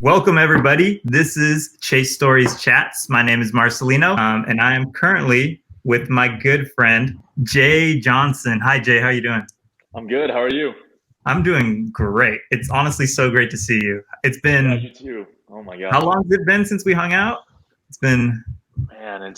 Welcome, everybody. This is Chase Stories Chats. My name is Marcelino, and I am currently with my good friend, Jay Johnson. Hi, Jay. How are you doing? I'm good. How are you? I'm doing great. It's honestly so great to see you. It's Yeah, been, you too. Oh my how gosh. long has it been since we hung out? It's been Man,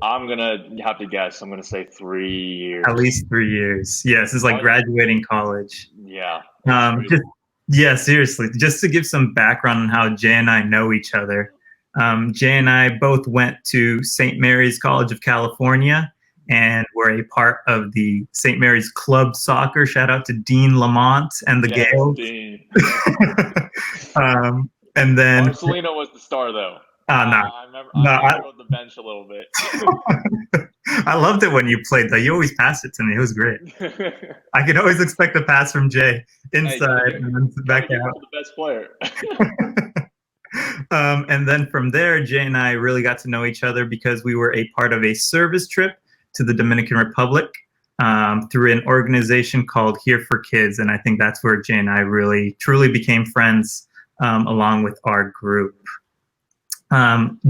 I'm gonna have to guess. I'm gonna say three at years. least 3 years. Yes, it's like What? graduating college. Yeah, it's Just crazy. yeah, seriously. Just to give some background on how Jay and I know each other. Jay and I both went to St. Mary's College of California and were a part of the St. Mary's Club Soccer. Shout out to Dean Lamont and the Yes, Gales. Dean. And then, Marcelino was the star though. no, I remember no, I rode the bench a little bit. I loved it when you played though. You always passed it to me. It was great. I could always expect a pass from Jay Hey, inside and then gotta back give it out. to the best player. And then from there, Jay and I really got to know each other because we were a part of a service trip to the Dominican Republic through an organization called Here for Kids. And I think that's where Jay and I really, truly became friends along with our group.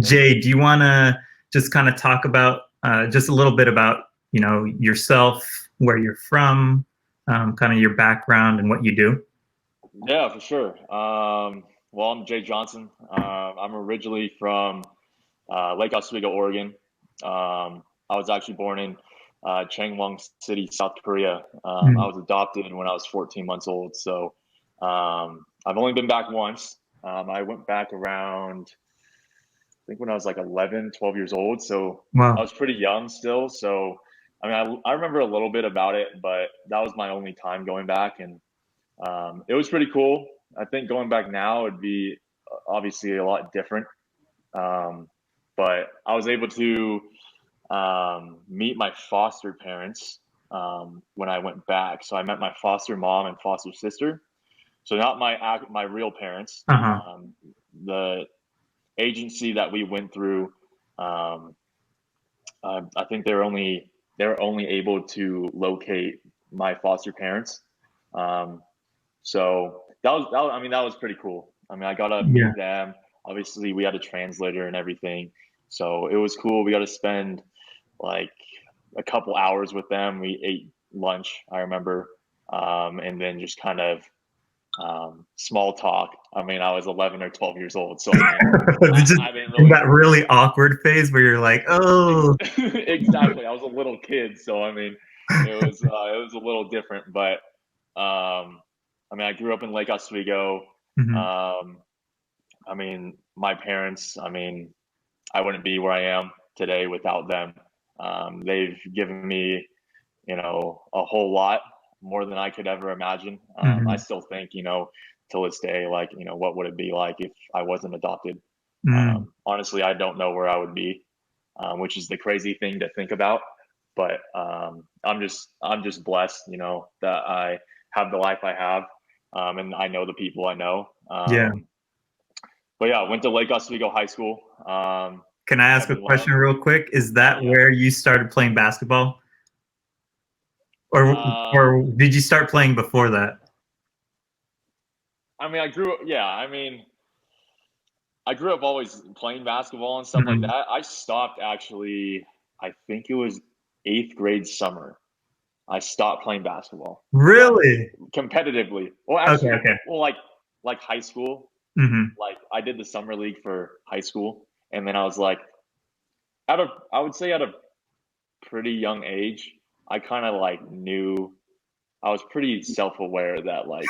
Jay, do you want to just kind of talk about just a little bit about, yourself, where you're from, kind of your background and what you do? Yeah, for sure. Well, I'm Jay Johnson. I'm originally from Lake Oswego, Oregon. I was actually born in Changwon City, South Korea. I Mm. was adopted when I was 14 months old. So I've only been back once. I went back around, I think when I was like 11, 12 years old. So I Wow. was pretty young still. So, I mean, I remember a little bit about it, but that was my only time going back. And it was pretty cool. I think going back now would be obviously a lot different. Um, but I was able to meet my foster parents when I went back. So I met my foster mom and foster sister. So not my real parents. Uh-huh. The agency that we went through, um, I think they were only able to locate my foster parents. Um, so I mean that was pretty cool. I mean I got to Yeah. meet them. Obviously we had a translator and everything, so it was cool. We got to spend like a couple hours with them. We ate lunch, I remember, and then just kind of small talk. I mean, I was 11 or 12 years old, so I mean, Just I didn't in really that really awkward phase where you're like, oh, exactly. I was a little kid, so I mean, it was a little different, but I mean, I grew up in Lake Oswego. mhm. Um, I mean, my parents. I mean, I wouldn't be where I am today without them. They've given me, a whole lot more than I could ever imagine. I Mhm. still think, till this day, like, what would it be like if I wasn't adopted? Mm. Honestly, I don't know where I would be, which is the crazy thing to think about. But I'm just blessed, that I have the life I have, and I know the people I know. Yeah. But yeah, I went to Lake Oswego High School. Can I ask a Kevin Love. question real quick? Is Oh that yeah. where you started playing basketball, or Um, or did you start playing before that? I mean, I grew up. Yeah, I mean, I grew up always playing basketball and stuff like Mhm. that. I stopped actually. I think it was eighth grade summer. I stopped playing basketball, to be honest, Really? competitively. Well, Okay. actually, Okay. well, like high school. Hmm. Like I did the summer league for high school, and then I was like, I would say at a pretty young age, I kind of like knew I was pretty self-aware that like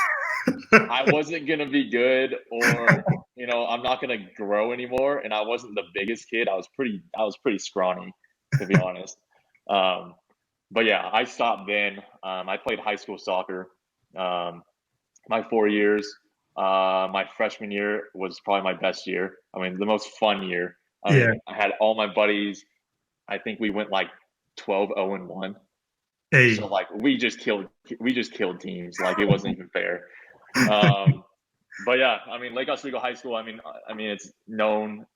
I wasn't gonna be good, or I'm not gonna grow anymore. And I wasn't the biggest kid. I was pretty scrawny, to be honest. Um, but yeah, I stopped then. I played high school soccer. Um, my 4 years. My freshman year was probably my best year. I mean, the most fun year. I Yeah. mean, I had all my buddies. I think we went like 12-0-1. So Hey. like we just killed teams. Like it wasn't even fair. Um, but yeah, I mean Lake Oswego High School. I mean it's known,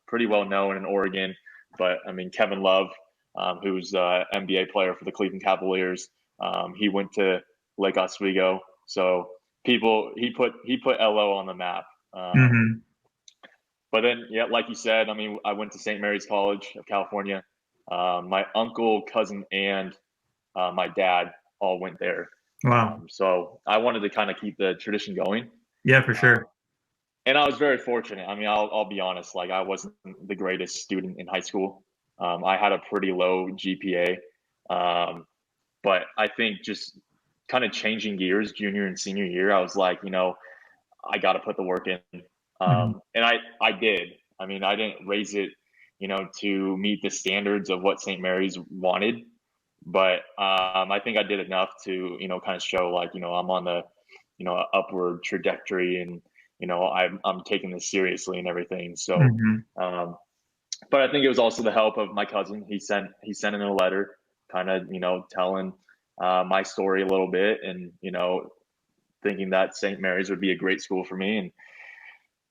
pretty well known in Oregon. But I mean Kevin Love, who's a NBA player for the Cleveland Cavaliers, he went to Lake Oswego. So he put LO on the map. Um, Hmm. but then, yeah, like you said, I mean, I went to St. Mary's College of California. My uncle, cousin, and my dad all went there. Wow. So I wanted to kind of keep the tradition going. Yeah, for Um, sure. and I was very fortunate. I mean, I'll be honest, like I wasn't the greatest student in high school. I had a pretty low GPA. But I think just kind of changing gears junior and senior year, I was like, I got to put the work in. Hmm. And I did. I mean, I didn't raise it, to meet the standards of what St. Mary's wanted, but I think I did enough to, kind of show like, I'm on the, upward trajectory, and I'm taking this seriously and everything. So, Hmm. um, but I think it was also the help of my cousin. He sent in a letter, kind of telling my story a little bit, and thinking that St. Mary's would be a great school for me. And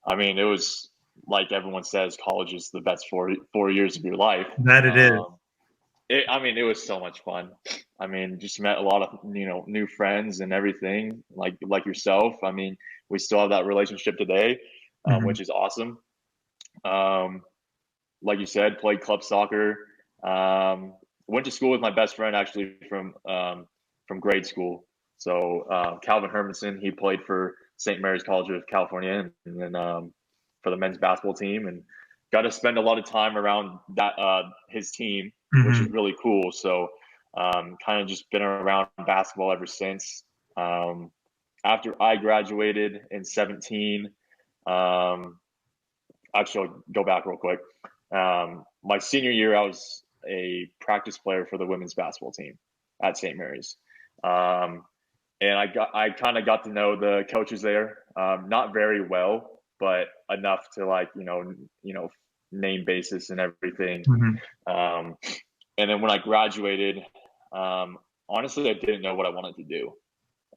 I mean, it was like everyone says, college is the best 4 years of your life. That it is. I mean, it was so much fun. I mean, just met a lot of new friends and everything, like yourself. I mean, we still have that relationship today, Hmm. which is awesome. Um, like you said, played club soccer. Went to school with my best friend actually from grade school. So Calvin Hermanson, he played for St. Mary's College of California, and then for the men's basketball team, and got to spend a lot of time around that his team, which is Hmm. really cool. So kind of just been around basketball ever since. Um, After I graduated in 17, um, actually, I'll go back real quick. My senior year, I was a practice player for the women's basketball team at St. Mary's, um, and I kind of got to know the coaches there, not very well, but enough to like name basis and everything. Hmm. Um, and then when I graduated, um, honestly, I didn't know what I wanted to do.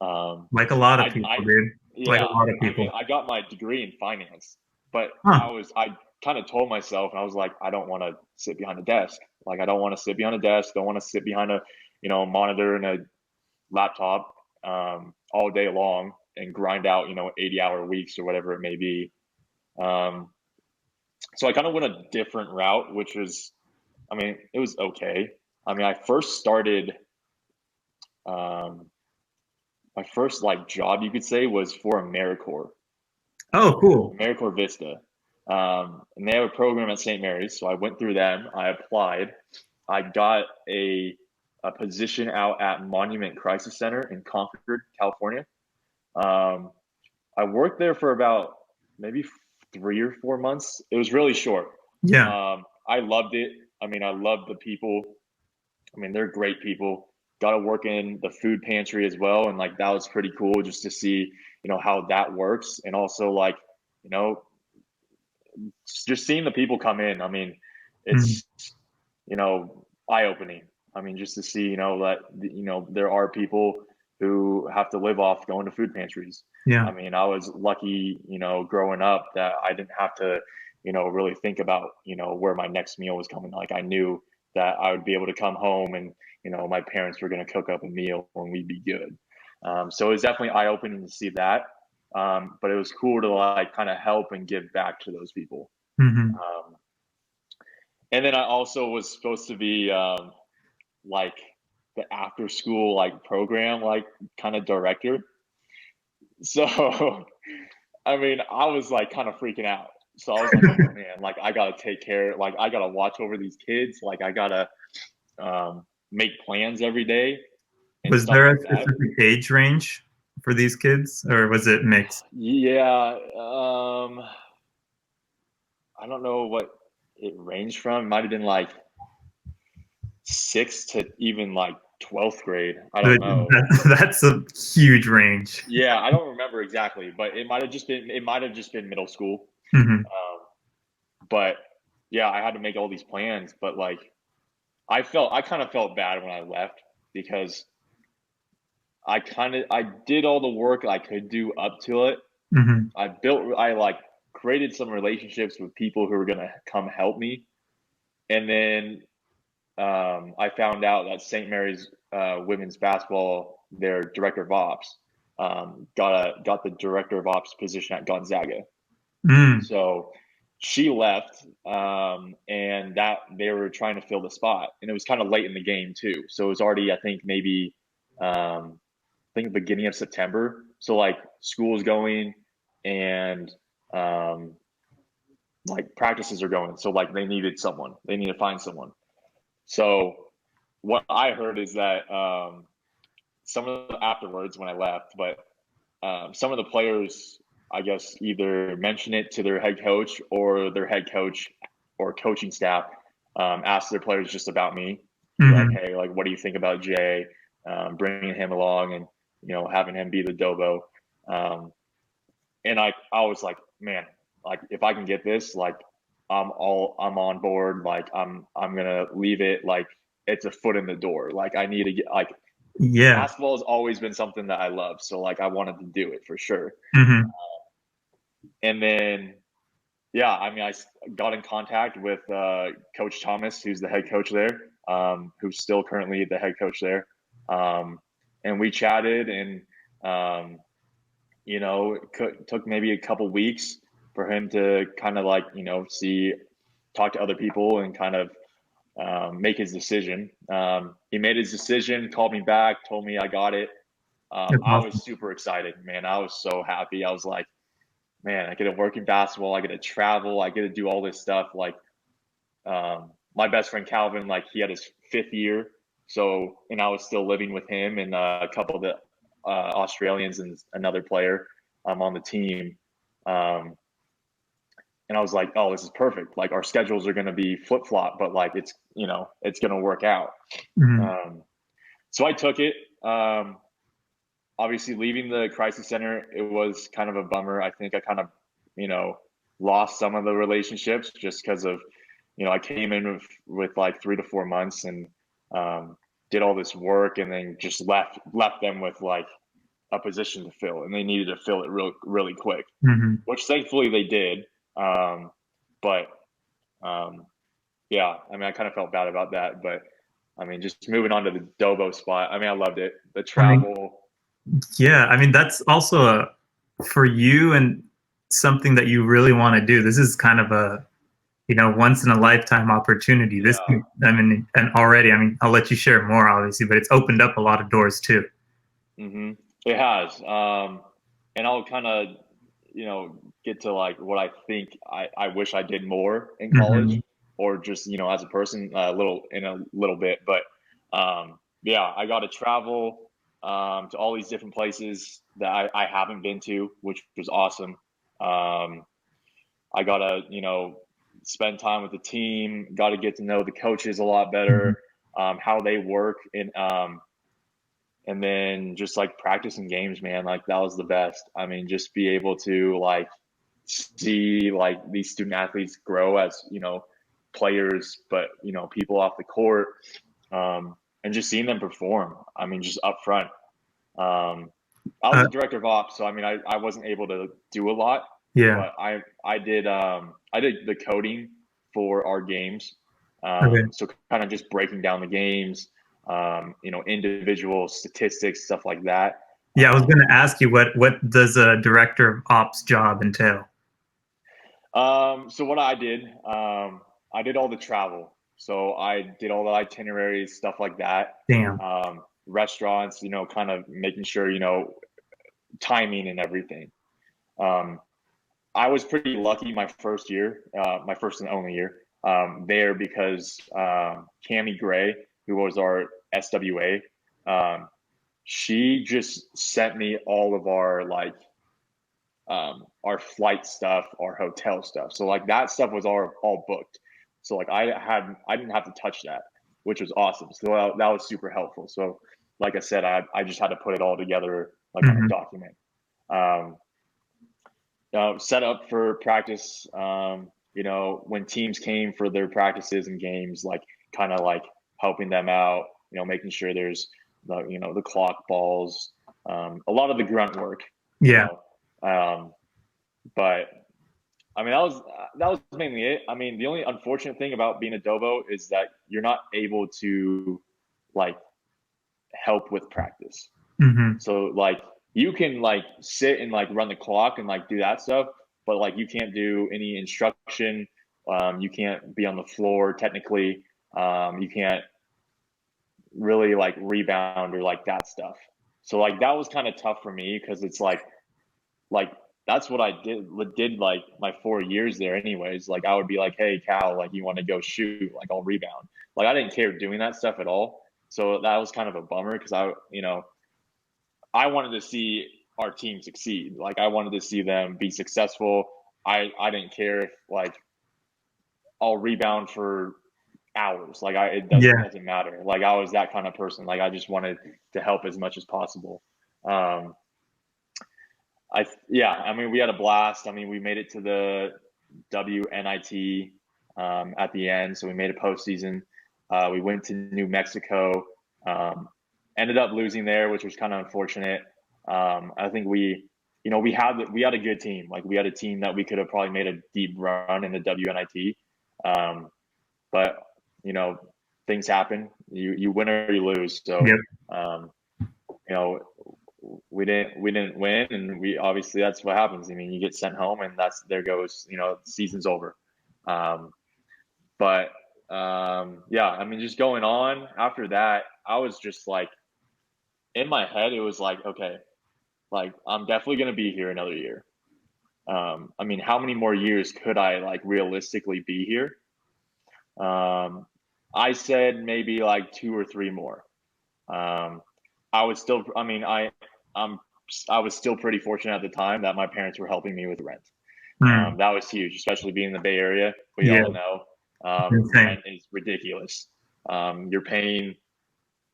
Um, Like a lot of I people, dude. Like yeah, a lot of I mean, people. I got my degree in finance, but Huh. I kind of told myself, and I was like, I don't want to sit behind a desk. Like, I don't want to sit behind a desk. Don't want to sit behind a monitor and a laptop all day long and grind out, 80-hour weeks or whatever it may be. Um, so I kind of went a different route, which was, I mean, it was okay. I mean, I first started, um, my first like job, you could say, was for AmeriCorps. Oh, cool. AmeriCorps Vista. And they have a program at St. Mary's. So I went through them. I applied. I got a position out at Monument Crisis Center in Concord, California. Um, I worked there for about maybe 3 or 4 months. It was really short. Yeah. I loved it. I mean, I loved the people. I mean, they're great people. Got to work in the food pantry as well, and like that was pretty cool just to see, how that works, and also like, you know, just seeing the people come in. I mean, Mhm. it's eye opening. I mean, just to see that there are people who have to live off going to food pantries. I Yeah. mean, I was lucky, growing up that I didn't have to, really think about where my next meal was coming. Like I knew that I would be able to come home and my parents were going to cook up a meal and we'd be good. So it was definitely eye opening to see that. But it was cool to like kind of help and give back to those people. Hmm. Um, and then I also was supposed to be like the after school like program like kind of director. So I mean, I was like kind of freaking out. So I was like, oh man, like I gotta take care, like I gotta watch over these kids, like I gotta make plans every day and Was stuff there a like that. specific age range for these kids, or was it mixed? Yeah, I don't know what it ranged from. It might have been like sixth to even like 12th grade. I don't But know. that's a huge range. Yeah, I don't remember exactly, but it might have just been middle school. Hmm. Um, but yeah, I had to make all these plans, but like I kind of felt bad when I left because I did all the work I could do up to it. Hmm. I like created some relationships with people who were gonna come help me, and then I found out that St. Mary's women's basketball, their director of ops, got the director of ops position at Gonzaga. Mm. So she left, and that they were trying to fill the spot, and it was kind of late in the game too. So it was already, I think, maybe, I think beginning of September. So like school's going, and um, like practices are going. So like they needed someone. They need to find someone. So what I heard is that some of the afterwards when I left, but some of the players, I guess, either mention it to their head coach, or their head coach or coaching staff ask their players just about me. Be like, Hmm. hey, like, what do you think about Jay? Bringing him along, and having him be the Dobo. Um, and I was like, man, like if I can get this, like I'm on board. Like I'm gonna leave it like it's a foot in the door. Like I need to get like Yeah. basketball has always been something that I love. So like I wanted to do it for sure. Hmm. And then yeah, I mean got in contact with Coach Thomas, who's the head coach there, who's still currently the head coach there. And we chatted, and um, it took maybe a couple weeks for him to kind of like talk to other people and kind of make his decision. He made his decision, called me back, told me I got it. That's I was awesome. super excited, man. I was so happy. I was like, man, I get to work in basketball. I get to travel. I get to do all this stuff. Like, my best friend Calvin, like he had his fifth year. So, and I was still living with him and a couple of the Australians and another player on the team. Um, and I was like, oh, this is perfect. Like our schedules are going to be flip flop, but like it's going to work out. Hmm. Um, so I took it. Obviously, leaving the crisis center, it was kind of a bummer. I think I kind of, you know, lost some of the relationships just because of, I came in with like 3 to 4 months, and did all this work, and then just left them with like a position to fill, and they needed to fill it really quick, Hmm. which thankfully they did. Um, but um, yeah, I mean, I kind of felt bad about that, but I mean, just moving on to the Dobo spot. I mean, I loved it. The I mean, travel. yeah, I mean that's also a for you and something that you really want to do. This is kind of a once in a lifetime opportunity. This, Yeah. I mean, and already, I mean, I'll let you share more, obviously, but it's opened up a lot of doors too. It has. And I'll kind of, get to like what I think I wish I did more in college, Hmm. or just, as a person, a little bit. But yeah, I got to travel to all these different places that I haven't been to, which was awesome. Um, I got to, spend time with the team, got to get to know the coaches a lot better, how they work, and then just like practicing games, man, like that was the best. I mean, just be able to like see like these student athletes grow as players, but people off the court, and just seeing them perform. I mean, just up front. um, I was Uh, the director of ops, so I mean, I wasn't able to do a lot, yeah. but I did the coding for our games. Okay. So kind of just breaking down the games, individual statistics, stuff like that. Yeah, I was going Um, to ask you what does a director of ops job entail? so what I did all the travel. So I did all the itineraries, stuff like that. Damn. Restaurants, kind of making sure, timing and everything. Um, I was pretty lucky my first year, my first and only year there, because Cami Gray, who was our SWA, she just sent me all of our flight stuff, our hotel stuff. So like that stuff was all booked. So like I didn't have to touch that, which was awesome. So that was super helpful. So like I said, I just had to put it all together like on a Hmm. document. Um, Set up for practice. When teams came for their practices and games, like kind of like helping them out. Making sure there's the clock balls, a lot of the grunt work. You Yeah. know, um, but I mean that was mainly it. I mean, the only unfortunate thing about being a Dobo is that you're not able to like help with practice. Hmm. So like you can like sit and like run the clock and like do that stuff, but like you can't do any instruction. You can't be on the floor technically. You can't really like rebound or like that stuff. So like that was kind of tough for me because it's like that's what I did like my 4 years there anyways. Like I would be like, hey Cal, like you want to go shoot, like I'll rebound. Like I didn't care doing that stuff at all. So that was kind of a bummer because I wanted to see our team succeed. Like I wanted to see them be successful. I didn't care if like I'll rebound for hours. Like it Yeah. doesn't matter. Like I was that kind of person. Like I just wanted to help as much as possible. Um, I mean, we had a blast. I mean, we made it to the WNIT at the end, so we made a postseason. We went to New Mexico. Ended up losing there, which was kind of unfortunate. I think we had a good team. Like we had a team that we could have probably made a deep run in the WNIT. But you know, things happen. You win or you lose. So Yep. you know, we didn't win, and we obviously that's what happens. I mean, you get sent home, and there goes. Season's over. Um, but yeah, I mean, just going on after that, I was just like in my head, it was like, okay, like I'm definitely gonna be here another year. I mean, how many more years could I like realistically be here? I said maybe like 2 or 3 more. Um, I was still, I mean, I'm, I was still pretty fortunate at the time that my parents were helping me with rent. Mm. That was huge, especially being in the Bay Area. We Yeah. all know Insane. rent is ridiculous. You're paying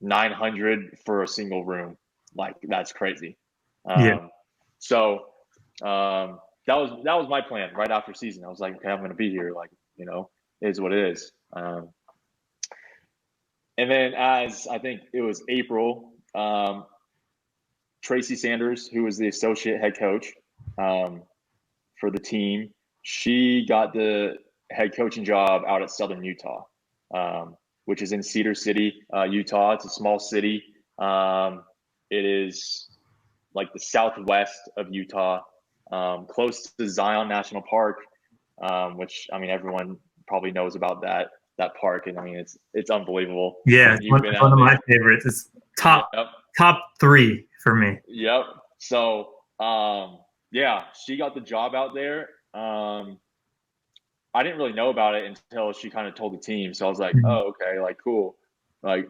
900 for a single room, like that's crazy. Yeah. So that was my plan right after season. I was like, okay, I'm going to be here. Like it is what it is. And then as I think it was April, Tracy Sanders, who was the associate head coach for the team, she got the head coaching job out at Southern Utah, which is in Cedar City, Utah. It's a small city. It is like the southwest of Utah, close to Zion National Park, which I mean everyone probably knows about that park, and I mean it's unbelievable. Yeah. It's You've been one out of my there. favorites. It's top Yep. top three for me. Yep. So, yeah, she got the job out there. I didn't really know about it until she kind of told the team. So I was like, Mhm. oh, okay, like cool. Like,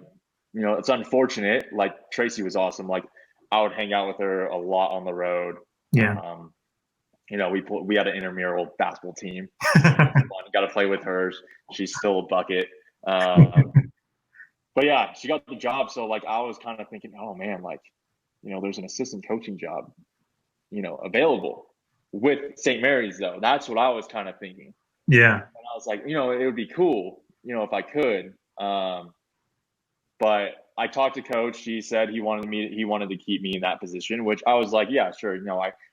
it's unfortunate. Like Tracy was awesome. Like I would hang out with her a lot on the road. Yeah. Um, we had an intramural basketball team. Got to play with her. She's still a bucket. Um, but yeah, she got the job. So like I was kind of thinking, oh man, like there's an assistant coaching job, available with St. Mary's though. That's what I was kind of thinking. Yeah. And I was like, it would be cool, if I could. But I talked to coach. He said he wanted to keep me in that position, which I was like, yeah, sure.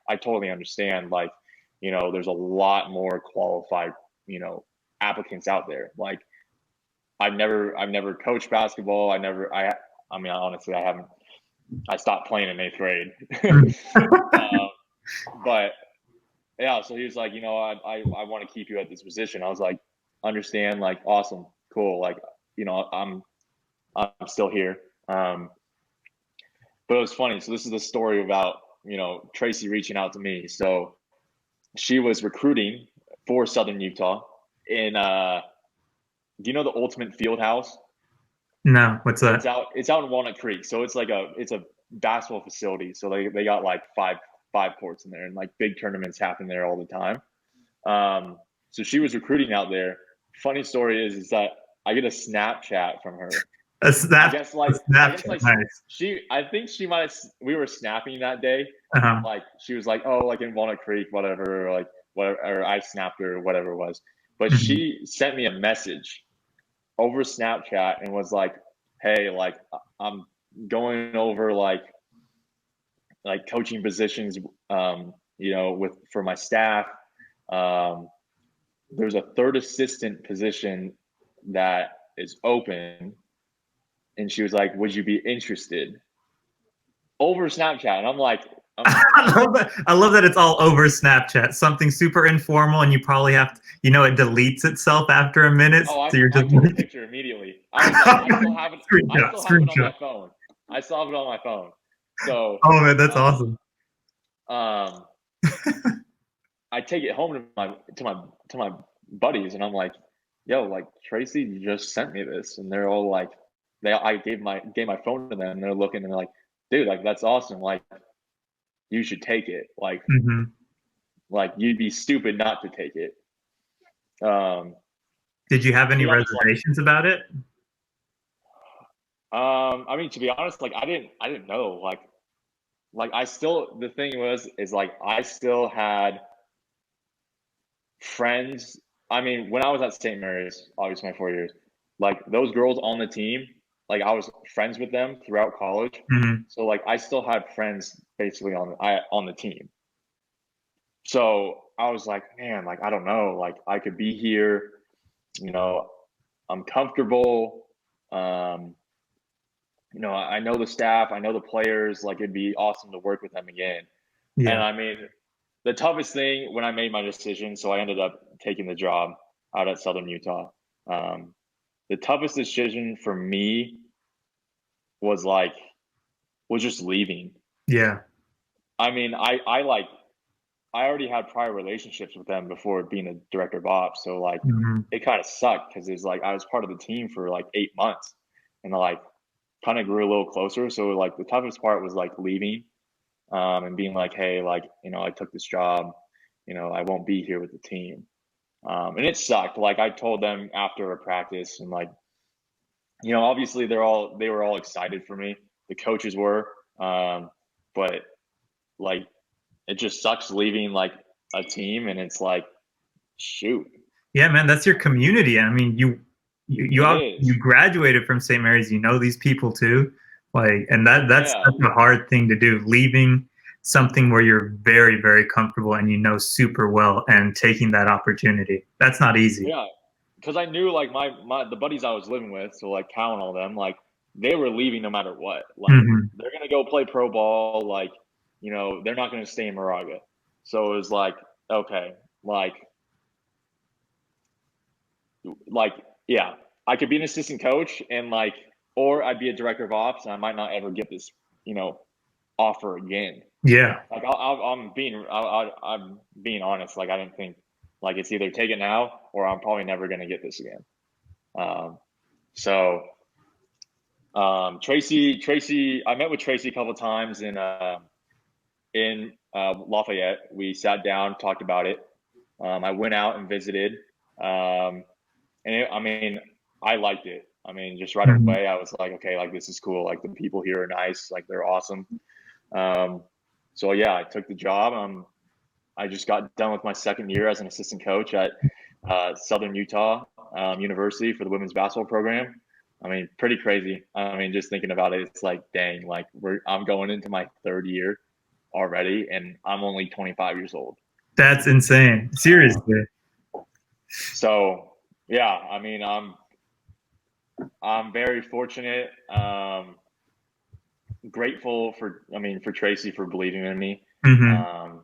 I totally understand. Like, there's a lot more qualified, applicants out there. Like I've never coached basketball. I mean, honestly, I haven't. I stopped playing in 8th grade. But yeah, so he was like, I want to keep you at this position. I was like, understand, like, awesome, cool, like, I'm still here. But it was funny. So this is the story about Tracy reaching out to me. So she was recruiting for Southern Utah in do you know the Ultimate Field House? No, what's that? It's out in Walnut Creek. So it's a basketball facility. So they got like five courts in there, and like big tournaments happen there all the time. So she was recruiting out there. Funny story is that I get a Snapchat from her. A snap. I guess like Nice. I think she might have, we were snapping that day. Uh-huh. Like she was like, oh, like in Walnut Creek, whatever, or like whatever, or I snapped her or whatever it was. But Mhm. she sent me a message over Snapchat and was like, hey, like I'm going over like coaching positions, for my staff. Um, there's a third assistant position that is open, and she was like, "Would you be interested?" Over Snapchat, and I'm like, I'm sorry. Go I ahead. love that. I love that it's all over Snapchat. Something super informal, and you probably have to, it deletes itself after a minute. Oh, So you're I just took a like, picture immediately. I was like, I screenshot, still have it on screenshot. my phone. I still have it on my phone. So, Oh man, that's um, awesome. um, I take it home to my buddies, and I'm like, "Yo, like Tracy just sent me this," and they're all like, I gave my phone to them, and they're looking, and they're like, "Dude, like that's awesome. Like you should take it. Hmm. Like you'd be stupid not to take it." Um, Did you have so any yeah, just reservations about it? I mean, to be honest, like I didn't know, like I still, the thing was, is like I still had friends. I mean, when I was at St. Mary's, obviously my 4 years, like those girls on the team, like I was friends with them throughout college. Hmm. So like I still had friends basically on the team. So I was like, man, like I don't know, like I could be here, you know, I'm comfortable. Um, I know the staff, I know the players, like it'd be awesome to work with them again. And Yeah, I mean, the toughest thing when I made my decision, so I ended up taking the job out at Southern Utah. Um, the toughest decision for me was like was just leaving. yeah. I mean, I already had prior relationships with them before being a director of ops, so like Hmm. it kind of sucked because it's like I was part of the team for like 8 months, and like kind of grew a little closer. So like the toughest part was like leaving, and being like, hey, like I took this job, I won't be here with the team. And it sucked. Like I told them after a practice, and like obviously they were all excited for me. The coaches were, but like it just sucks leaving like a team, and it's like shoot, Yeah, man, that's your community. I mean, it you is. graduated from St. Mary's. You know these people too, like, and that's Yeah, such a hard thing to do. Leaving something where you're very, very comfortable and you know super well, and taking that opportunity. That's not easy. yeah. Because I knew like the buddies I was living with, so like Cal and all them, like they were leaving no matter what. Like Hmm. they're gonna go play pro ball. Like they're not gonna stay in Moraga. So it was like okay, like like yeah, I could be an assistant coach and like, or I'd be a director of ops, and I might not ever get this you know offer again. Yeah, Like I'm being honest. Like I didn't think like it's either take it now or I'm probably never gonna get this again. Um, so Tracy, I met with Tracy a couple of times in Lafayette. We sat down, talked about it. I went out and visited, um, I mean, I liked it. I mean, just right hmm, away, I was like, okay, like this is cool. Like the people here are nice. Like they're awesome. Um, so yeah, I took the job. I just got done with my second year as an assistant coach at Southern Utah University for the women's basketball program. I mean, pretty crazy. I mean, just thinking about it, it's like, dang, like I'm going into my third year already, and I'm only 25 years old. that's insane. Uh, Seriously. so yeah, I mean, I'm very fortunate. Grateful for, I mean, for Tracy for believing in me. Hmm. Um,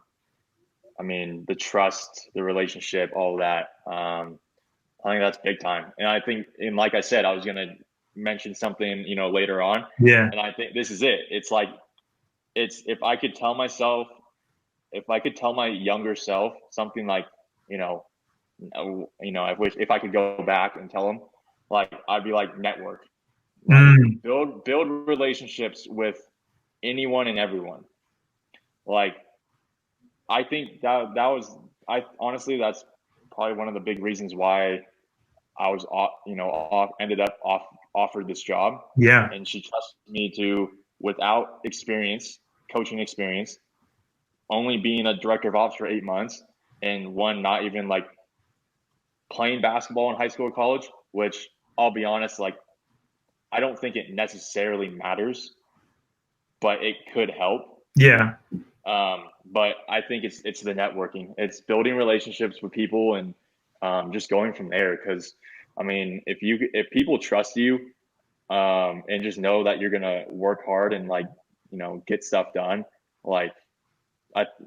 I mean, the trust, the relationship, all of that. I think that's big time. And I think, and like I said, I was going to mention something, later on. Yeah. And I think this is it. It's like, if I could tell myself, if I could tell my younger self something like, you know, I wish if I could go back and tell them, like, I'd be like, network, like Mm. build relationships with anyone and everyone. Like, I think that was, I honestly, that's probably one of the big reasons why I was ended up offered this job, Yeah. and she trusted me to, without experience, coaching experience, only being a director of ops for 8 months, and one not even like playing basketball in high school or college. Which I'll be honest, like I don't think it necessarily matters, but it could help. Yeah. But I think it's the networking, it's building relationships with people, and just going from there. Because I mean, if people trust you, and just know that you're gonna work hard and like get stuff done, like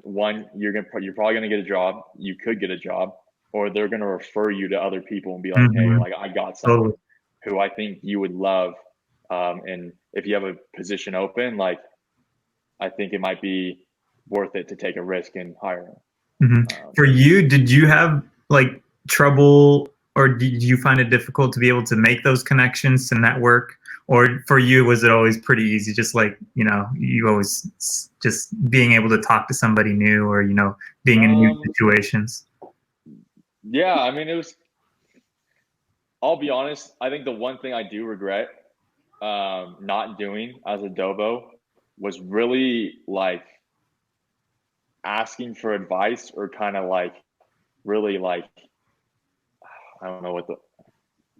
one, you're probably gonna get a job. You could get a job, or they're gonna refer you to other people and be like, hey, Hmm. like I got someone Totally. who I think you would love. And if you have a position open, like I think it might be worth it to take a risk and hire them. Hmm. For you, did you have like trouble, or did you find it difficult to be able to make those connections to network? Or for you, was it always pretty easy? Just like, you always just being able to talk to somebody new, or, being in new Um, situations. yeah, I mean, it was. I'll be honest. I think the one thing I do regret not doing as a Dobo was really like asking for advice or kind of like really like I don't know what the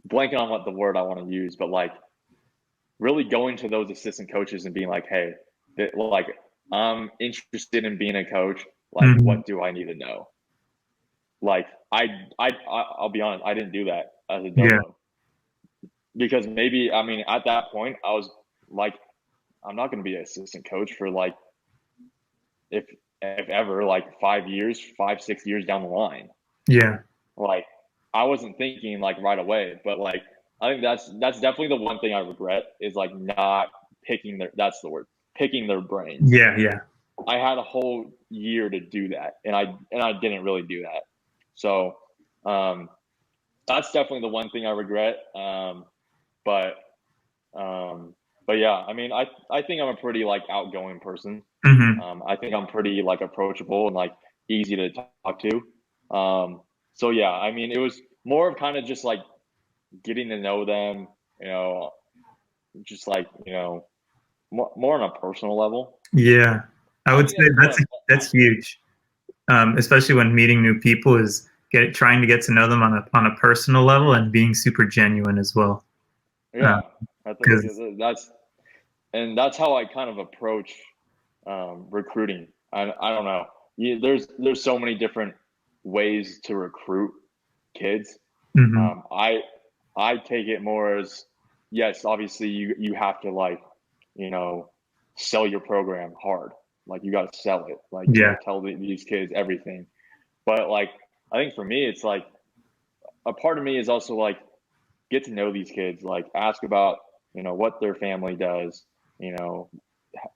blanking on what the word I want to use, but like really going to those assistant coaches and being like, hey, like I'm interested in being a coach. Like, Hmm. what do I need to know? Like, I'll be honest, I didn't do that as a Yeah. Dobo because maybe I mean at that point I was like, I'm not going to be an assistant coach for like if if ever like 5 years, 5 6 years down the line. Yeah. Like I wasn't thinking like right away, but like I think that's definitely the one thing I regret is like not picking their that's the word picking their brains. Yeah. Yeah. I had a whole year to do that, and I didn't really do that. So um, that's definitely the one thing I regret. But but yeah, I mean, I think I'm a pretty like outgoing person. Hmm. I think I'm pretty like approachable and like easy to talk to. So yeah, I mean, it was more of kind of just like getting to know them, you know, just like more on a personal level. Yeah. I I would think say that's one of that's huge. Especially when meeting new people, is trying to get to know them on a personal level and being super genuine as well. yeah. I think Because that's how I kind of approach recruiting. I don't know. There's so many different ways to recruit kids. hmm. I take it more as yes, obviously you have to like you know sell your program hard. Like you got to sell it. Like you got Yeah. to tell these kids everything. But like I think for me, it's like a part of me is also like get to know these kids. Like ask about what their family does. You know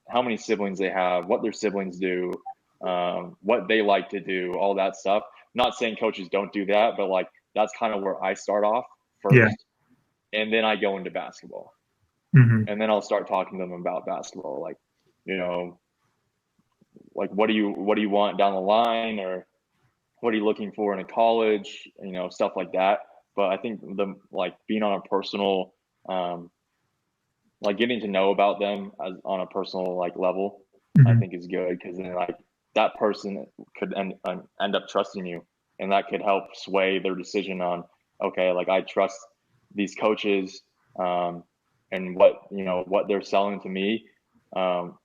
how many siblings they have, what their siblings do, what they like to do, all that stuff. Not saying coaches don't do that, but like that's kind of where I start off Yeah. first, and then I go into basketball, Hmm. and then I'll start talking to them about basketball, like you know, like what do you want down the line, or what are you looking for in a college, stuff like that. But I think the like being on a personal, um, like getting to know about them as on a personal like level, I Hmm. think is good because then like that person could end up trusting you, and that could help sway their decision on okay, like I trust these coaches, and what they're selling to me, um,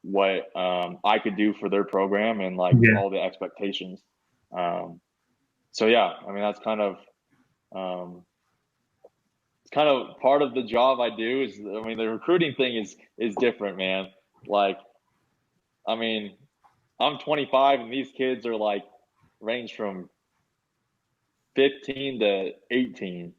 what I could do for their program, and like Yeah. all the expectations. Um, so yeah, I mean that's um, kind of part of the job I do is I mean the recruiting thing is different, man. Like I mean, I'm 25 and these kids are like range from 15 to 18,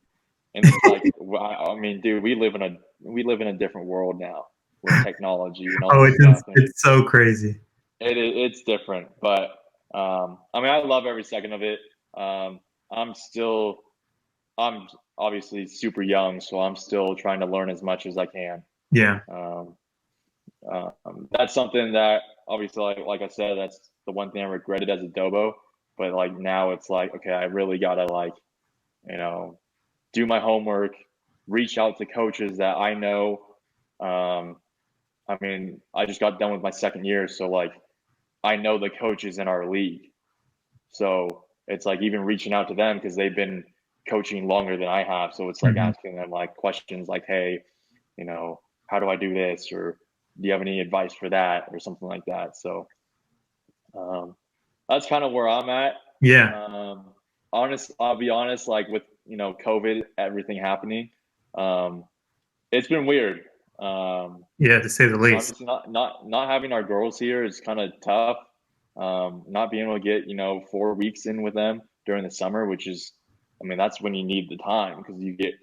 and it's like I mean, dude, we live in a different world now with technology and all Oh, this stuff, and it's so crazy. it's different. But I mean, I love every second of it. Um, I'm still I'm obviously super young, so I'm still trying to learn as much as I can. Yeah. Um, that's something that obviously, like I said, that's the one thing I regretted as a Dobo. But like now, it's like okay, I really gotta like you know do my homework, reach out to coaches that I know. Um, I mean, I just got done with my second year, so like I know the coaches in our league. So it's like even reaching out to them because they've been coaching longer than I have. So it's like Hmm. asking them like questions like, hey, how do I do this? Or do you have any advice for that? Or something like that. So um, that's kind of where I'm at. Yeah. Um, I'll be honest, like with, COVID, everything happening, um, it's been weird. Um, Yeah. To say the least. Obviously not having our girls here is kind of tough. not being able to get 4 weeks in with them during the summer, which is, I mean, that's when you need the time because you get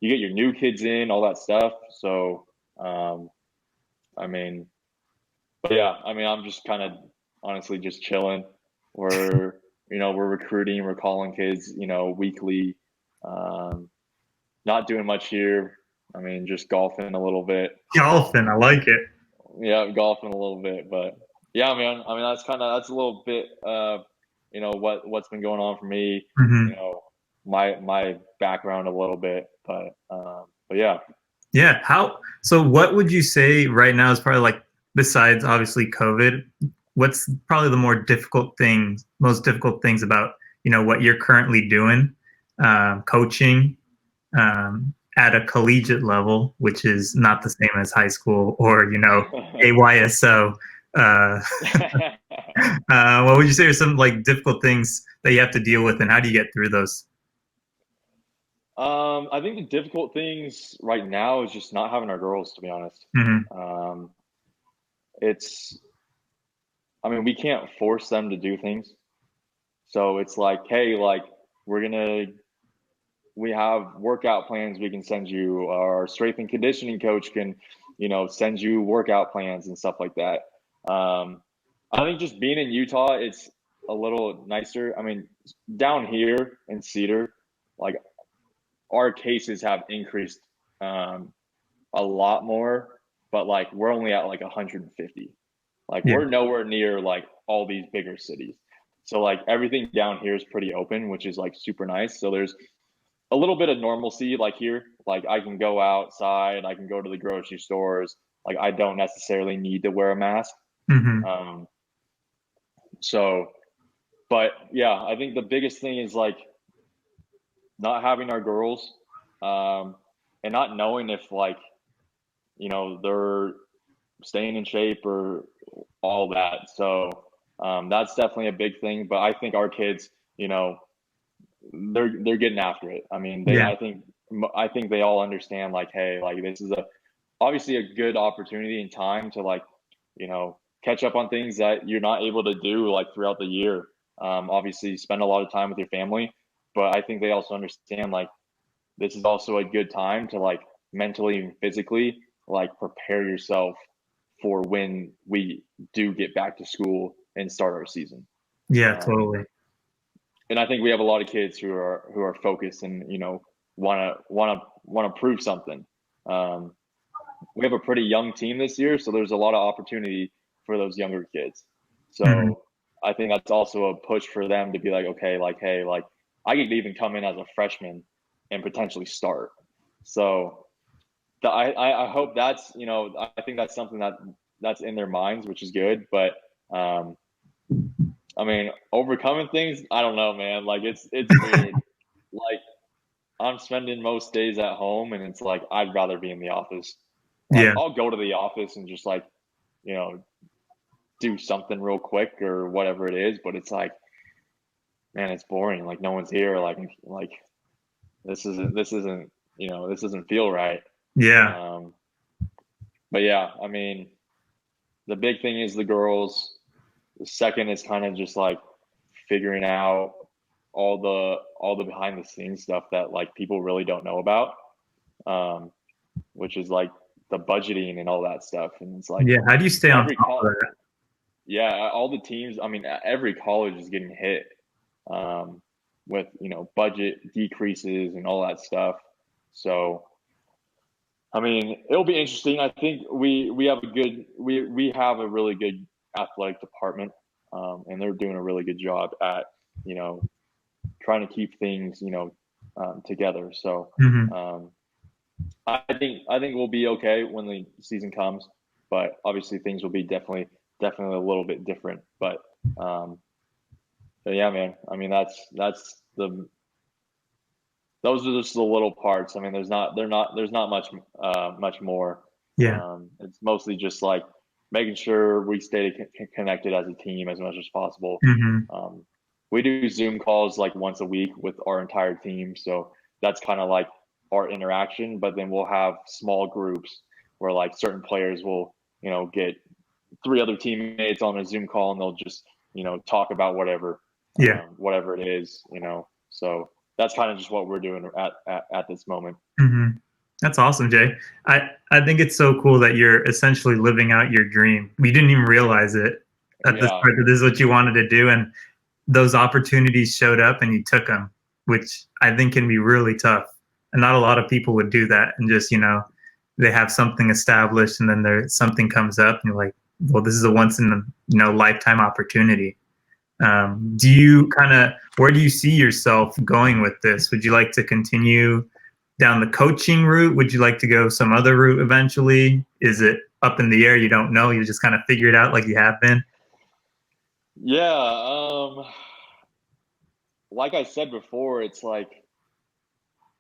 your new kids in, all that stuff. So, I mean, but yeah, I mean, I'm just kind of honestly just chilling. We're we're recruiting, we're calling kids, weekly. Um, Not doing much here. I mean, just golfing a little bit. Golfing, I like it. Yeah, golfing a little bit, but yeah, man. I mean, that's a little bit of what's been going on for me. Hmm. You know, my background a little bit, but yeah. Yeah. So what would you say right now is probably like, besides obviously COVID, what's probably the most difficult things about, what you're currently doing, coaching, at a collegiate level, which is not the same as high school or, AYSO. Uh, what would you say are some like difficult things that you have to deal with, and how do you get through those? I think the difficult things right now is just not having our girls, to be honest. Hmm. Um, it's, I mean, we can't force them to do things. So it's like, hey, like we're gonna we have workout plans we can send you. Our strength and conditioning coach can, send you workout plans and stuff like that. Um, I think just being in Utah, it's a little nicer. I mean, down here in Cedar, like our cases have increased a lot more, but like we're only at like 150. Like Yeah. we're nowhere near like all these bigger cities. So like everything down here is pretty open, which is like super nice. So there's a little bit of normalcy like here. Like I can go outside, I can go to the grocery stores. Like I don't necessarily need to wear a mask. Hmm. Um, so, but yeah, I think the biggest thing is like not having our girls, um, and not knowing if like they're staying in shape or all that. So that's definitely a big thing. But I think our kids, they're getting after it. I mean, Yeah. I think they all understand like, hey, like this is obviously a good opportunity and time to like, catch up on things that you're not able to do like throughout the year. Obviously, spend a lot of time with your family, but I think they also understand like this is also a good time to like mentally and physically like prepare yourself for when we do get back to school and start our season. Yeah, Um, totally. and I think we have a lot of kids who are focused and want to prove something. Um, we have a pretty young team this year, so there's a lot of opportunity for those younger kids. Hmm. So I think that's also a push for them to be like, okay, like hey, like I could even come in as a freshman and potentially start. So I hope that's I think that's something that's in their minds, which is good. But um, I mean, overcoming things, I don't know, man. Like it's weird. Like I'm spending most days at home, and it's like I'd rather be in the office. Like Yeah. I'll go to the office and just like you know do something real quick or whatever it is, but it's like, man, it's boring. Like no one's here. Like this doesn't feel right. Yeah. Um, but yeah, I mean, the big thing is the girls. The second is kind of just like figuring out all the behind the scenes stuff that like people really don't know about, um, which is like the budgeting and all that stuff. And it's like Yeah. How do you stay on every top of call, that? yeah, all the teams. I mean, every college is getting hit um, with budget decreases and all that stuff. So I mean, it'll be interesting. I think we have a really good athletic department, and they're doing a really good job at you know trying to keep things together. So Hmm. um, I think we'll be okay when the season comes, but obviously things will be definitely a little bit different. Um, but yeah, man. I mean, that's the those are just the little parts. I mean, there's not much more. Yeah. It's mostly just like making sure we stay connected as a team as much as possible. Hmm. Um, we do Zoom calls like once a week with our entire team, so that's kind of like our interaction. But then we'll have small groups where like certain players will get three other teammates on a Zoom call, and they'll just talk about whatever, Yeah. whatever it is, So that's kind of just what we're doing at this moment. Hmm. That's awesome, Jay. I think it's so cool that you're essentially living out your dream. We didn't even realize it at this Yeah, part that this is what you wanted to do, and those opportunities showed up and you took them, which I think can be really tough. And not a lot of people would do that and just, they have something established and then something comes up and you're like, well, this is a once in a, lifetime opportunity. Do you where do you see yourself going with this? Would you like to continue down the coaching route? Would you like to go some other route eventually? Is it up in the air? You don't know. You just kind of figure it out like you have been. yeah. Like I said before, it's like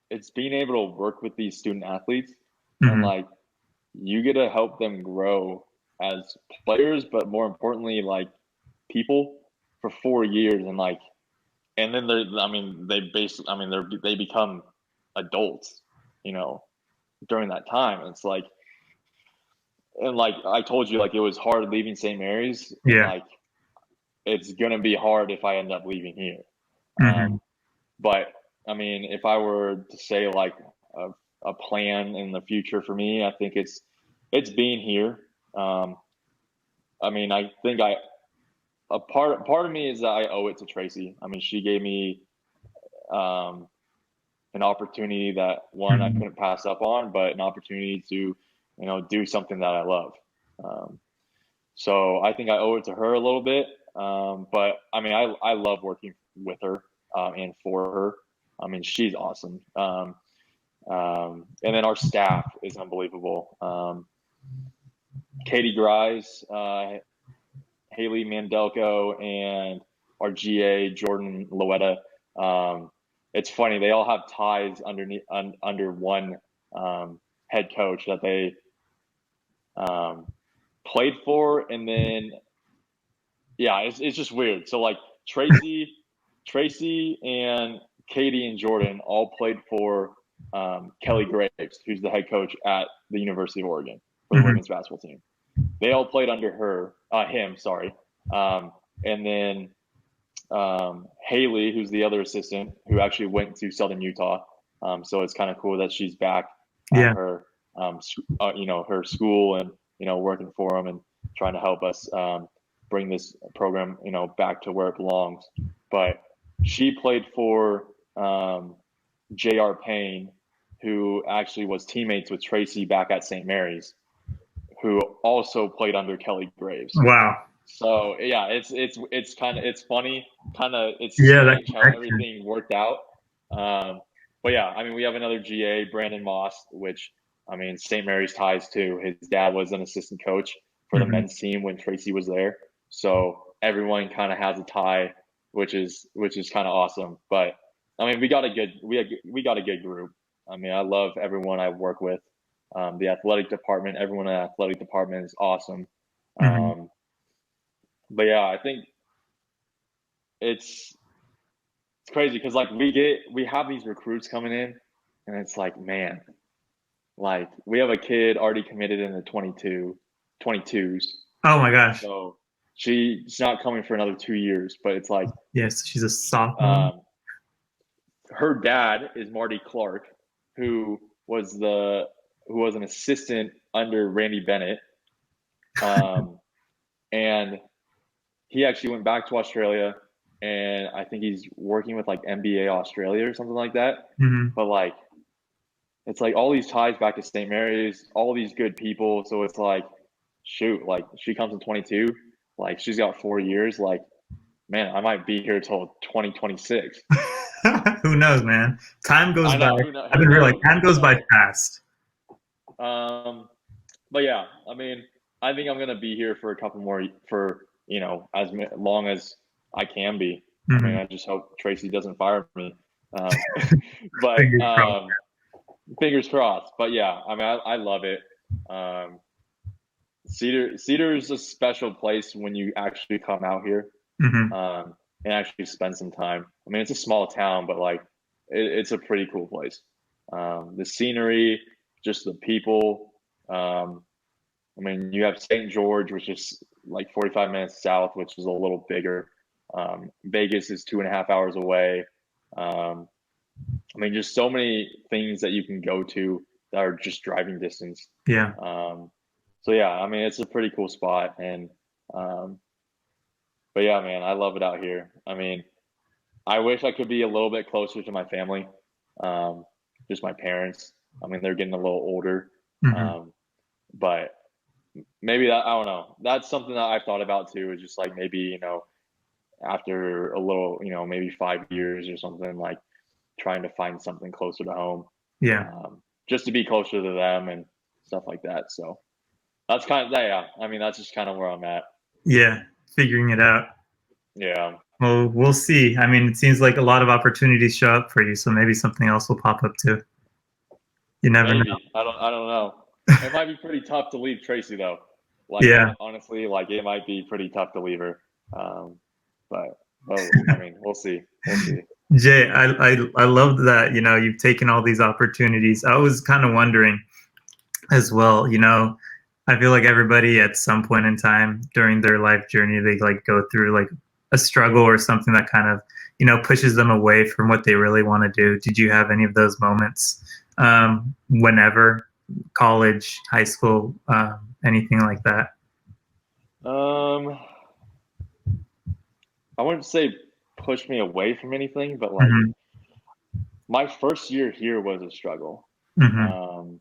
it's being able to work with these student athletes and Hmm. like you get to help them grow as players, but more importantly, like people for 4 years, and then they become adults, you know, during that time. And it's like, and like I told you, like it was hard leaving St. Mary's, and Yeah. like it's gonna be hard if I end up leaving here. Hmm. Um, but I mean, if I were to say like a, a plan in the future for me, I think it's being here. Um, I mean, I think I a part of me is that I owe it to Tracy. I mean, she gave me um, an opportunity that one I Hmm. couldn't pass up on, but an opportunity to do something that I love. Um, so I think I owe it to her a little bit. But I mean, I love working with her and for her. I mean, she's awesome. And then our staff is unbelievable. Katie Grice, Haley Mandelko, and our GA Jordan Loetta. It's funny, they all have ties under one head coach that they um, played for, and then yeah, it's just weird. So like Tracy and Katie and Jordan all played for Kelly Graves, who's the head coach at the University of Oregon for the Hmm. women's basketball team. They all played under him, sorry. And then Haley, who's the other assistant, who actually went to Southern Utah. So it's kind of cool that she's back at Yeah. her, her school and working for them and trying to help us bring this program, back to where it belongs. But she played for J.R. Payne, who actually was teammates with Tracy back at St. Mary's, who also played under Kelly Graves. Wow. So yeah, it's funny, it's Yeah, that strange how connection. everything worked out. But yeah, I mean, we have another GA, Brandon Moss, which I mean, St. Mary's ties too. His dad was an assistant coach for the Hmm. men's team when Tracy was there, so everyone kind of has a tie, which is kind of awesome. But I mean, we got a good group. I mean, I love everyone I work with. The athletic department, everyone in the athletic department is awesome. Hmm. Um, but yeah, I think it's it's crazy because like we have these recruits coming in, and it's like, man, like we have a kid already committed in the 22s. Oh my gosh. So she's not coming for another 2 years, but it's like Yes, she's a sophomore. um, her dad is Marty Clark, who was an assistant under Randy Bennett, and he actually went back to Australia, and I think he's working with like NBA Australia or something like that. Hmm. But like, it's like all these ties back to St. Mary's, all these good people. So it's like, shoot, like she comes in 22, like she's got 4 years. Like, man, I might be here till 2026. Who knows, man? Time goes I by. know. I've Who been realizing knows? time Who goes by knows? fast. But yeah, I mean, I think I'm gonna be here for a couple more for as long as I can be. I mean, Hmm. I just hope Tracy doesn't fire me. Um, but Fingers crossed. fingers crossed. But yeah, I mean, I love it. Um, Cedar is a special place when you actually come out here Hmm. and actually spend some time. I mean, it's a small town, but like it's a pretty cool place. The scenery, just the people. I mean, you have St. George, which is like 45 minutes south, which is a little bigger. Vegas is 2.5 hours away. Um, I mean, just so many things that you can go to that are just driving distance. Yeah. So yeah, I mean, it's a pretty cool spot, and um, but yeah, man, I love it out here. I mean, I wish I could be a little bit closer to my family, um, just my parents. I mean, they're getting a little older, Hmm. um, but maybe that I don't know. That's something that I've thought about too. Is just like maybe after a little maybe 5 years or something like trying to find something closer to home, Yeah. just to be closer to them and stuff like that. So that's kind of yeah. I mean, that's just kind of where I'm at. Yeah. Figuring it out. Yeah, Well, we'll see. I mean, it seems like a lot of opportunities show up for you, so maybe something else will pop up too. You never know. maybe. I don't know. It might be pretty tough to leave Tracy though. Like Yeah. honestly, like it might be pretty tough to leave her. Um, but I mean, we'll see. We'll see. Jay, I love that, you've taken all these opportunities. I was kind of wondering as well, I feel like everybody at some point in time during their life journey, they like go through like a struggle or something that kind of, pushes them away from what they really want to do. Did you have any of those moments whenever, college, high school, anything like that? Um, I wouldn't say push me away from anything, but like Hmm. my first year here was a struggle. Hmm. Um,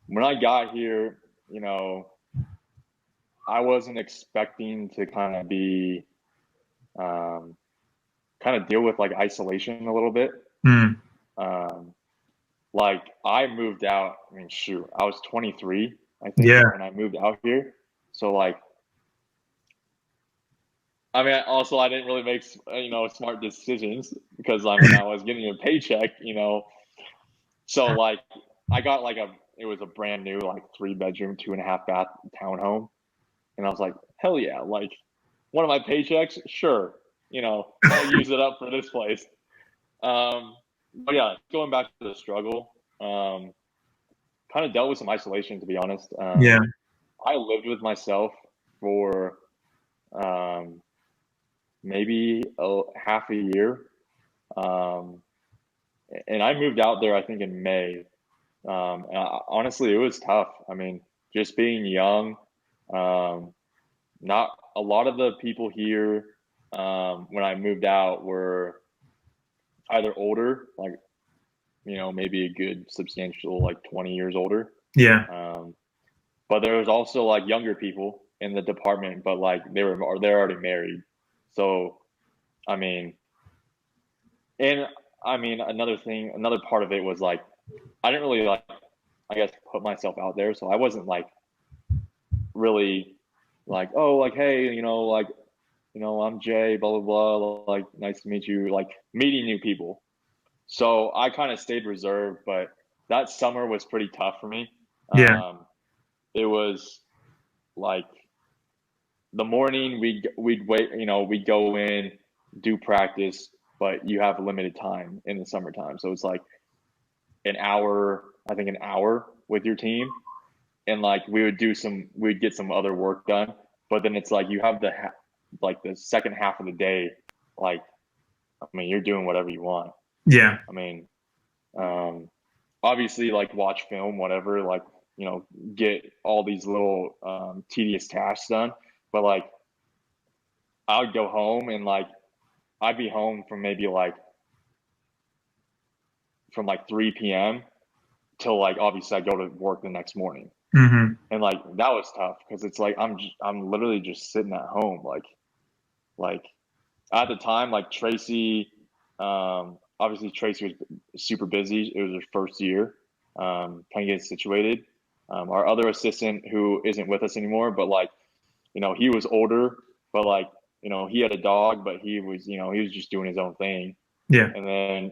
when I got here, you know, I wasn't expecting to kind of be, um, kind of deal with like isolation a little bit. Mm. Um, like I moved out, I mean, shoot, I was 23, I think, Yeah. when I moved out here. So like, I mean, also I didn't really make, smart decisions because I mean, I was getting a paycheck, so like I got like it was a brand new like 3 bedroom, 2.5 bath townhome. And I was like, hell yeah, like one of my paychecks, sure, I'll use it up for this place. But yeah, going back to the struggle, kind of dealt with some isolation to be honest. Yeah. I lived with myself for um, maybe half a year, um, and I moved out there I think in May. Honestly, it was tough. I mean, just being young, um, not a lot of the people here when I moved out were either older, like maybe a good substantial like 20 years older. Yeah. Um, but there was also like younger people in the department, but like they're already married. So I mean, and I mean another part of it was like I didn't really like I guess put myself out there, so I wasn't like really like oh like hey like I'm Jay blah blah blah like nice to meet you like meeting new people. So I kind of stayed reserved, but that summer was pretty tough for me. Yeah. It was like the morning we'd wait, we'd go in, do practice, but you have limited time in the summertime. So it's like an hour, I think an hour with your team, and like we'd get some other work done, but then it's like you have like the second half of the day, like I mean you're doing whatever you want. Yeah. I mean, um, obviously like watch film, whatever, like you know, get all these little tedious tasks done. But like I would go home and like I'd be home from maybe like from like 3 p.m. till like obviously I go to work the next morning. Hmm. And like that was tough because it's like I'm literally just sitting at home like at the time like Tracy obviously Tracy was super busy. It was her first year trying to get situated. Our other assistant who isn't with us anymore, but like he was older, but like he had a dog, but he was just doing his own thing. Yeah. And then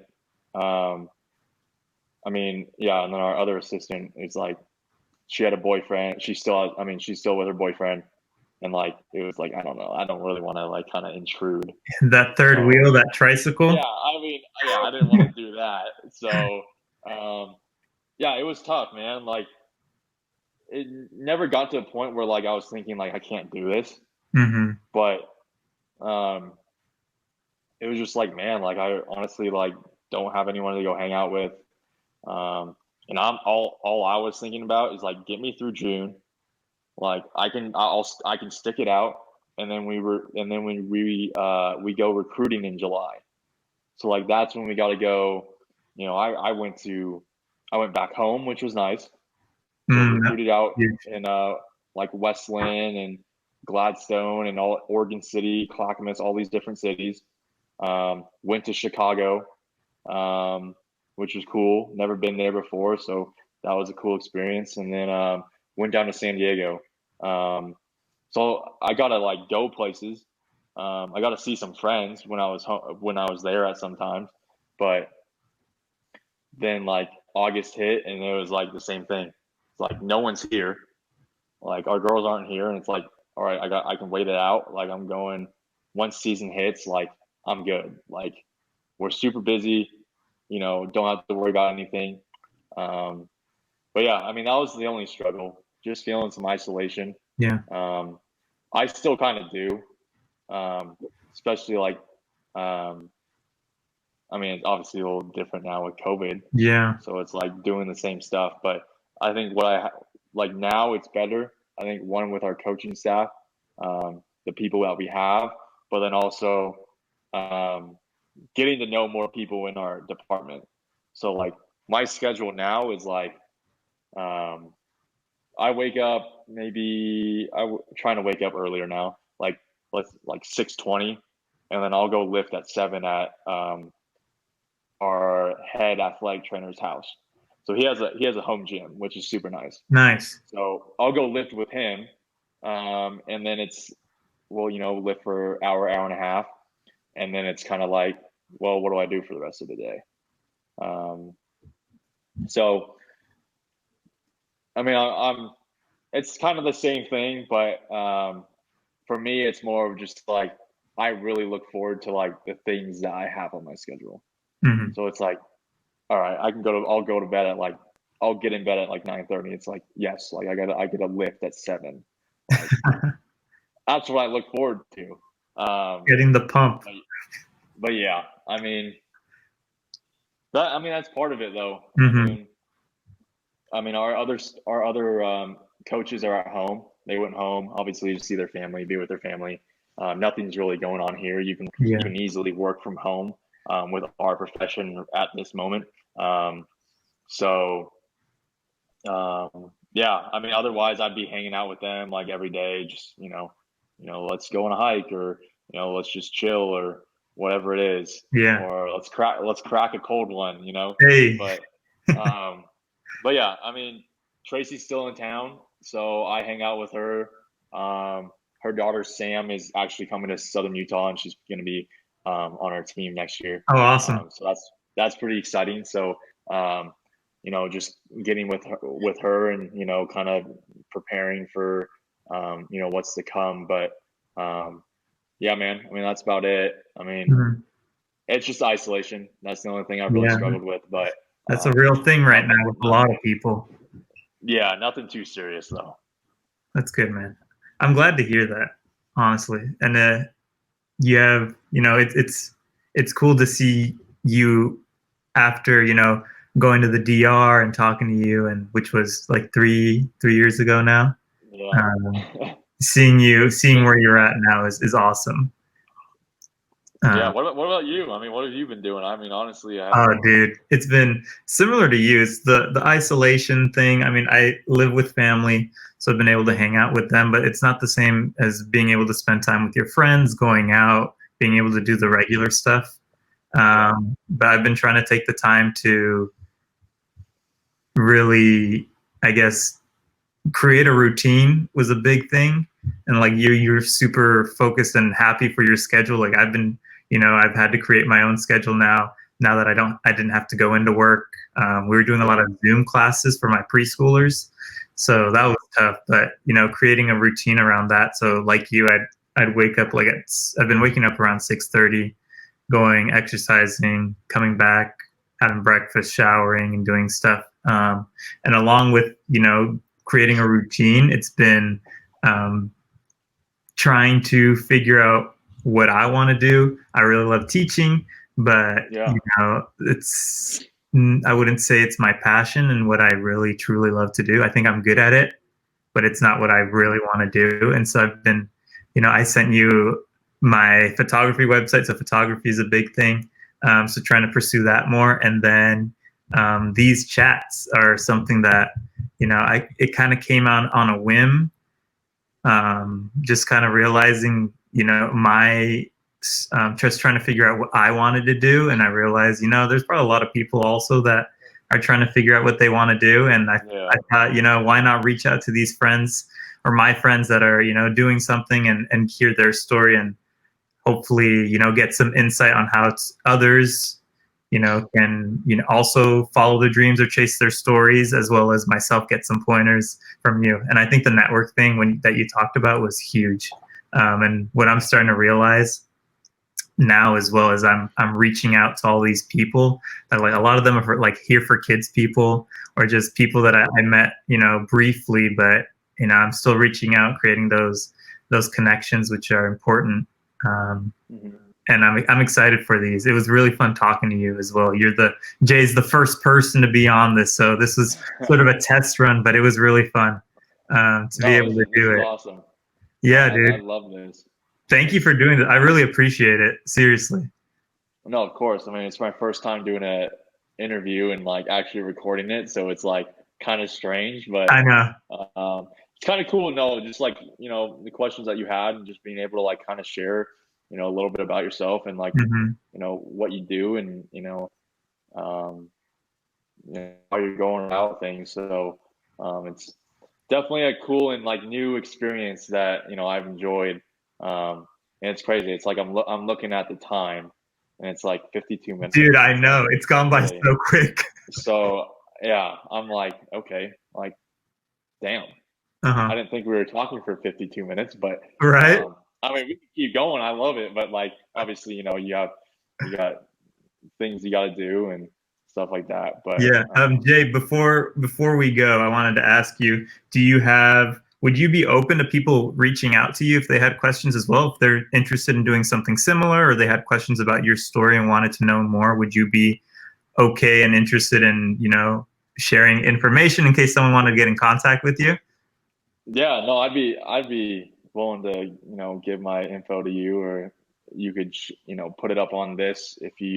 I mean yeah, and then our other assistant is like she had a boyfriend. I mean she's still with her boyfriend. And like it was like I don't know, I don't really want to like kind of intrude. That third So wheel, that tricycle. yeah, I mean yeah, I didn't want to do that. So um, yeah, it was tough, man. Like it never got to a point where like I was thinking like I can't do this, Mm-hmm. but um, it was just like, man, like I honestly like don't have anyone to go hang out with. And all I was thinking about is like get me through June. Like I can stick it out, and then we go recruiting in July. So like that's when we got to go. You know, I went back home, which was nice. So Mm, recruited out huge. in like Westland and Gladstone and all Oregon City, Clackamas, all these different cities. Went to Chicago, um, which was cool. Never been there before, so that was a cool experience. And then went down to San Diego. Um, so I got to like go places. I got to see some friends when I was there at some times, but then like August hit and it was like the same thing. It's like no one's here. Like our girls aren't here, and it's like, all right, I can wait it out. Like I'm going once season hits, like I'm good. Like we're super busy, you know, don't have to worry about anything. Um, but yeah, I mean that was the only struggle, just feeling some isolation. Yeah. Um, I still kind of do, especially like, um, I mean, it's obviously a little different now with COVID, Yeah. so it's like doing the same stuff. But I think like now it's better. I think one with our coaching staff, the people that we have, but then also um, getting to know more people in our department. So like my schedule now is like um, I wake up trying to wake up earlier now, like let's like 6:20, and then I'll go lift at 7 at our head athletic trainer's house. So he has a home gym, which is super nice. Nice. So I'll go lift with him, and then you know, lift for hour and a half, and then it's kind of like, well, what do I do for the rest of the day? Um, so I mean, I'm it's kind of the same thing, but for me, it's more of just like I really look forward to like the things that I have on my schedule. Mm-hmm. So it's like, all right, I'll go to bed at like I'll get in bed at like 9:30. It's like, yes, like I get a lift at 7. Like that's what I look forward to. Getting the pump. But yeah, I mean that's part of it though. Mm-hmm. I mean our other coaches are at home. They went home obviously to see their family, be with their family. Nothing's really going on here. You Yeah. can easily work from home with our profession at this moment. Um, so yeah, I mean otherwise I'd be hanging out with them like every day, just let's go on a hike, or let's just chill, or whatever it is, Yeah. or let's crack a cold one, Hey. but um, but yeah, I mean, Tracy's still in town, so I hang out with her. Her daughter Sam is actually coming to Southern Utah, and she's going to be on our team next year. Oh, awesome. So that's pretty exciting. So just getting with her, and kind of preparing for what's to come. But yeah, man. I mean, that's about it. I mean, Mm-hmm. it's just isolation. That's the only thing I've really Yeah. struggled with. But That's a real thing right now nothing. with a lot of people. Yeah, nothing too serious though. That's good, man. I'm glad to hear that, honestly. And you have, it's cool to see you after, going to the DR and talking to you, and which was like three years ago now. Yeah. Seeing where you're at now is awesome. Yeah. Um, What about you? I mean, what have you been doing? I mean, honestly, I Oh, haven't. dude, it's been similar to you. It's the isolation thing. I mean, I live with family, so I've been able to hang out with them, but it's not the same as being able to spend time with your friends, going out, being able to do the regular stuff. Yeah. But I've been trying to take the time to really, I guess, create a routine was a big thing. And like you're super focused and happy for your schedule. Like I've been, I've had to create my own schedule now that I didn't have to go into work. We were doing a lot of Zoom classes for my preschoolers, so that was tough. But creating a routine around that. So like you, I'd wake up I've been waking up around 6:30, going exercising, coming back, having breakfast, showering, and doing stuff. And along with creating a routine. It's been trying to figure out what I want to do. I really love teaching, but Yeah. it's I wouldn't say it's my passion and what I really truly love to do. I think I'm good at it, but it's not what I really want to do. And so I've been, I sent you my photography website. So photography is a big thing. So trying to pursue that more. And then these chats are something that, it kind of came out on a whim. Just kind of realizing, my just trying to figure out what I wanted to do. And I realized, there's probably a lot of people also that are trying to figure out what they want to do. And I thought, why not reach out to these friends or my friends that are, doing something and hear their story and hopefully, get some insight on how others, can, also follow their dreams or chase their stories, as well as myself get some pointers from you. And I think the network thing that you talked about was huge. And what I'm starting to realize now, as well as I'm reaching out to all these people that, like, a lot of them are like Here for Kids people, or just people that I met, briefly, but I'm still reaching out, creating those connections, which are important. And I'm excited for these. It was really fun talking to you as well. Jay's the first person to be on this, so this was sort of a test run, but it was really fun to be able to do it. Awesome. Yeah, dude. I love this. Thank you for doing this. I really appreciate it. Seriously. No, of course. I mean, it's my first time doing an interview and like actually recording it, so it's like kind of strange, but I know. It's kind of cool to know just like, the questions that you had and just being able to like kind of share, a little bit about yourself and like, what you do and, how you're going about things. So it's definitely a cool and like new experience that, I've enjoyed. And it's crazy. It's like I'm looking at the time and it's like 52 minutes. Dude, I know. It's gone by so quick. So yeah, I'm like, okay, like, damn. I didn't think we were talking for 52 minutes, but right. I mean, we can keep going. I love it, but like, obviously, you got things you got to do and stuff like that. But yeah, Jay, before we go, I wanted to ask you: would you be open to people reaching out to you if they had questions as well? If they're interested in doing something similar, or they had questions about your story and wanted to know more, would you be okay and interested in sharing information in case someone wanted to get in contact with you? Yeah, no, I'd be willing to, give my info to you, or you could, put it up on this if you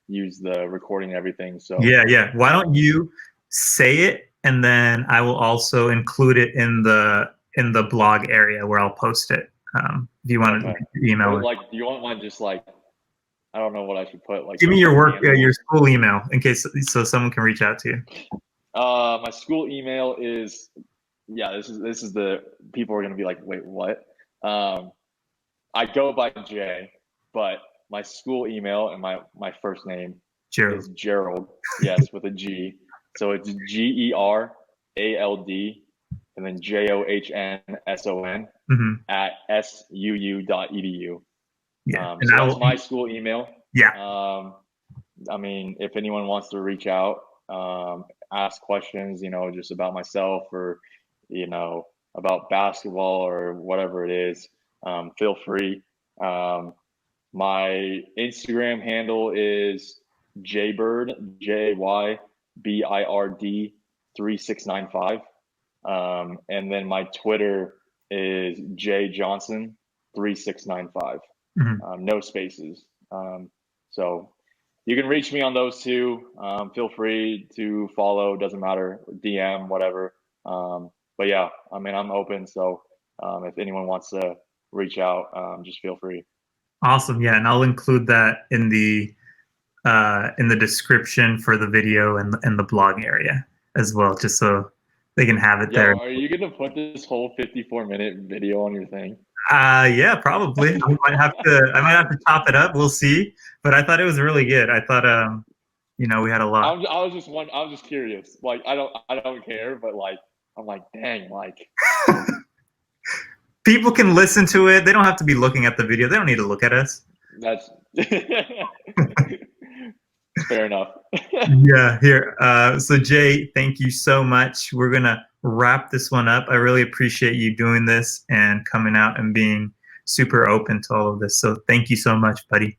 use the recording and everything. So yeah. Why don't you say it, and then I will also include it in the blog area where I'll post it. If you want to email it. Like, do you want mine just like, I don't know what I should put. Like, give me your work, your school email, in case so someone can reach out to you. My school email is. Yeah, this is the people are gonna be like, wait, what? I go by Jay, but my school email and my first name is Gerald. Yes, with a G. So it's GERALD and then JOHNSON at SUU.edu. So that's my school email. Yeah. I mean, if anyone wants to reach out, ask questions, just about myself or about basketball or whatever it is, feel free. My Instagram handle is jaybird, JYBIRD 3695. And then my Twitter is jjohnson 3695. No spaces. So you can reach me on those two. Feel free to follow, doesn't matter, DM, whatever. But yeah, I mean, I'm open. So if anyone wants to reach out, just feel free. Awesome. Yeah. And I'll include that in the description for the video and the blog area as well, just so they can have it there. Are you going to put this whole 54-minute video on your thing? Yeah, probably. I might have to chop it up. We'll see. But I thought it was really good. I thought, we had a lot. I was just curious. Like, I don't care, but like, I'm like, dang, like. People can listen to it. They don't have to be looking at the video. They don't need to look at us. That's fair enough. Yeah, here. So Jay, thank you so much. We're going to wrap this one up. I really appreciate you doing this and coming out and being super open to all of this. So thank you so much, buddy.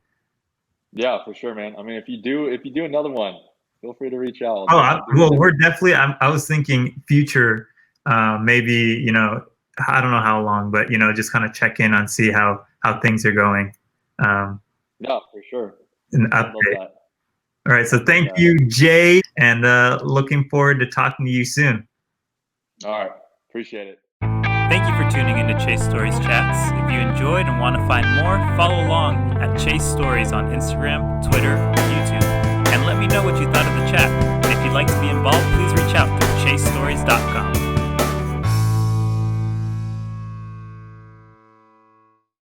Yeah, for sure, man. I mean, if you do another one, feel free to reach out. I'll Oh, definitely do it well, again. we're definitely. I was thinking future, maybe I don't know how long, but just kind of check in on see how things are going, um, Yeah, for sure. and I'd love update. that. All right, so I'd love thank that. you, Jay, and looking forward to talking to you soon. All right. Appreciate it. Thank you for tuning into Chase Stories Chats. If you enjoyed and want to find more, follow along at Chase Stories on Instagram, Twitter, YouTube, and let me know what you thought of the chat. If you'd like to be involved, please reach out to chasestories.com.